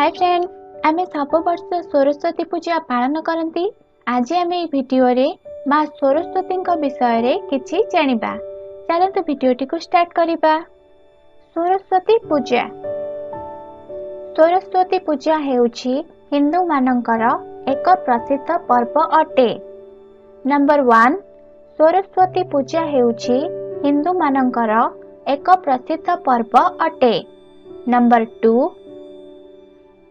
Hi friend, आमे सब वर्ष सरस्वती पूजा पालन करती। आज आम भिडियो रे माँ सरस्वती विषय रे किछि जानिबा। चलतु भिडियोटी को स्टार्ट करिबा। सरस्वती पूजा। सरस्वती पूजा हेउछि हिंदू मानकर एक प्रसिद्ध पर्व अटे। नंबर 1, सरस्वती पूजा हेउछि हिंदू मानकर एक प्रसिद्ध पर्व अटे। नंबर 2,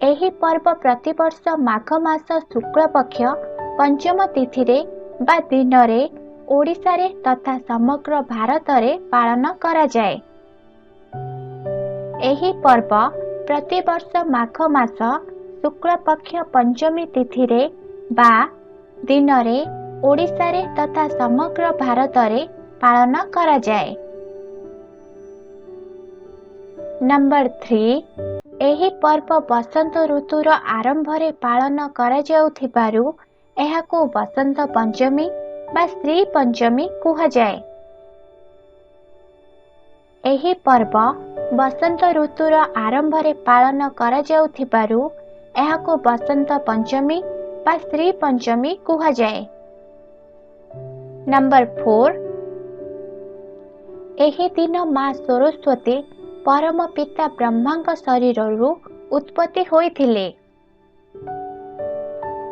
एही पर्व प्रतिवर्ष माघ मास शुक्ल पक्ष पंचम तिथि रे बा दिन रे ओडिशा रे तथा समग्र भारत रे पालन करा जाए। एही पर्व प्रतिवर्ष माघ मास शुक्ल पक्ष पंचमी तिथि रे बा दिन रे ओडिशा रे तथा समग्र भारत रे पालन करा जाए। नंबर 3, एही पर्व बसंत ऋतुर आरंभ रे पालन करा जाउथिबारु एहाको बसंत पंचमी बा श्री पंचमी कुहा जाए। एही पर्व बसंत ऋतुर आरंभ रे पालन करा जाउथिबारु एहाको बसंत पंचमी बा श्री पंचमी कुहा जाए। नंबर 4, एही दिन माँ सरस्वती परम पिता ब्रह्मांक शरीररू उत्पत्ति होइथिले।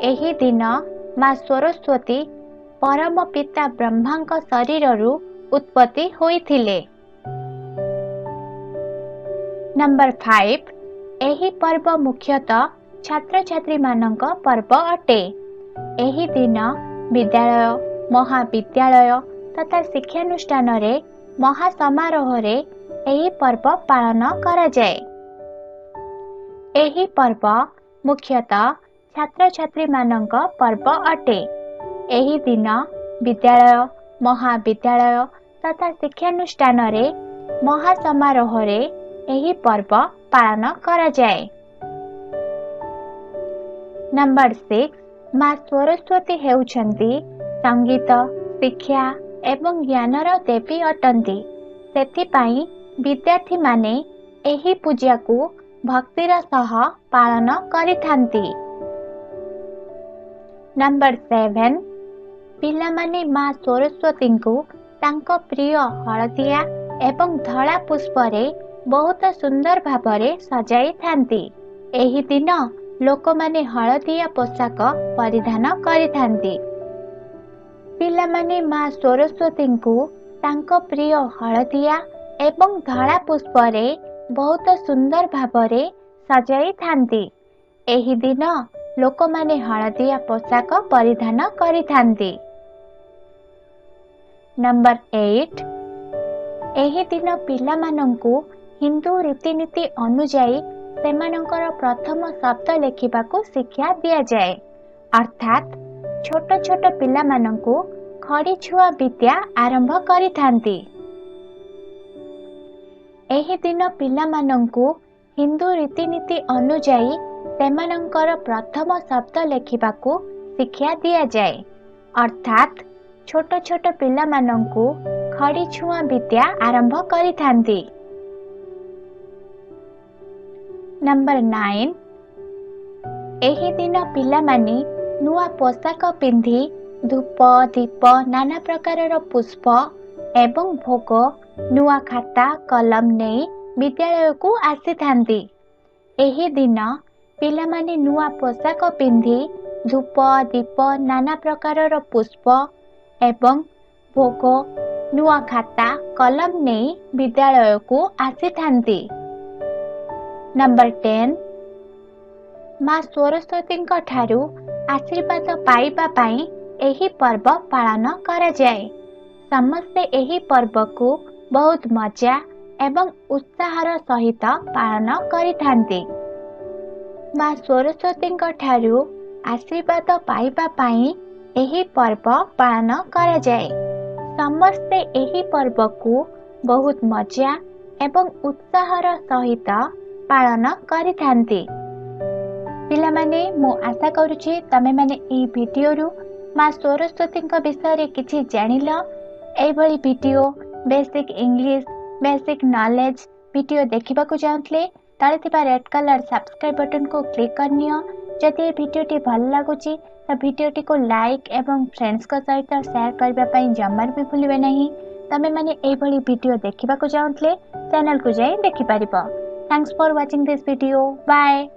एही दिन माँ सरस्वती परम पिता ब्रह्मांक शरीररू उत्पत्ति होइथिले। नंबर 5, एही पर्व मुख्यतः छात्र छात्री मानक पर्व अटे। एही दिन विद्यालय, महाविद्यालय तथा शिक्षानुष्ठान रे महासमारोह रे एही पर्व पालन करा जाए। एही पर्व मुख्यतः छात्र छात्री मानक पर्व अटे। एही दिन विद्यालय, महाविद्यालय तथा शिक्षानुष्ठान रे महासमारोह रे एही पर्व पालन करा जाए। नंबर 6, माँ सरस्वती हेउछंती संगीत, शिक्षा एवं ज्ञानर देवी अटंती। सेथिपाई विद्यार्थी माने एही पूजा को भक्तिर सह पालन करिथांती। नंबर 7, पिला माने माँ सरस्वती को तांको प्रिय हळदिया एवं धला पुष्प रे बहुत सुंदर भाबरे सजाई थांती। एही दिन लोक माने हळदिया पोशाक परिधान करिथांती। पिला माने माँ सरस्वती को तांको प्रिय हळदिया एवं धला पुष्प रे बहुत सुंदर भाबरे सजाई थांती। एही दिन लोक माने हळदिया पोशाक परिधान करिथांती। नंबर 8, एही दिन पिला मानंकु हिंदू रीतिनीति अनुजाई सेमानंकर प्रथम शब्द लेखिबाकू शिक्षा दिया जाए। अर्थात छोट छोट पिला मानंकु खड़ी छुआ विद्या आरंभ करिथांती। एही दिन पिला मानंकु हिंदू रीतिनीति अनुजाई सेमानंकर प्रथम शब्द लेखिबाकू शिक्षा दिया जाए। अर्थात छोट छोट पिला मानंकु खड़ी छुआ विद्या आरंभ करिथांती। नंबर 9, एही दिन पिला माने नुआ पोशाक पिंधि धूप दीप नाना प्रकारर पुष्प एवं भोग नुआ खाता कलम नहीं विद्यालय को आसी थांती। एही दिन पिला माने नुआ पोशाक पिंधि धूप दीप नाना प्रकारर पुष्प एवं भोग नुआ खाता कलम नहीं विद्यालय को आसी थांती। नंबर 10, माँ सरस्वती ठारू आशीर्वाद पाइबा पाई एही पर्व पालन करा जाए। समस्ते एही पर्व को बहुत मजा एवं उत्साहर सहित पालन करिथांती। माँ सरस्वती ठारू आशीर्वाद पाइबा पाई एही पर्व पालन करा जाए। समस्ते एही पर्व को बहुत मजा एवं उत्साहर सहित पालन करिथांती। पिला माने मु आशा करूची तमे माने एही वीडियो रु माँ सरस्वती विषय रे किछि जानिल। एही video basic English basic knowledge video देखिबा को चाहतले तले थिबा रेड कलर सब्सक्राइब बटन को क्लिक करनियो। जदि ये वीडियोटी भल लागुची तो वीडियोटी को लाइक एवं फ्रेंड्स को सहित शेयर करबा पई जमार भी भूलिबे नहीं। तमे माने एई भली वीडियो देखिबा को चाहुतले चैनल को जाई देखि परिबो। Thanks for watching this video. Bye.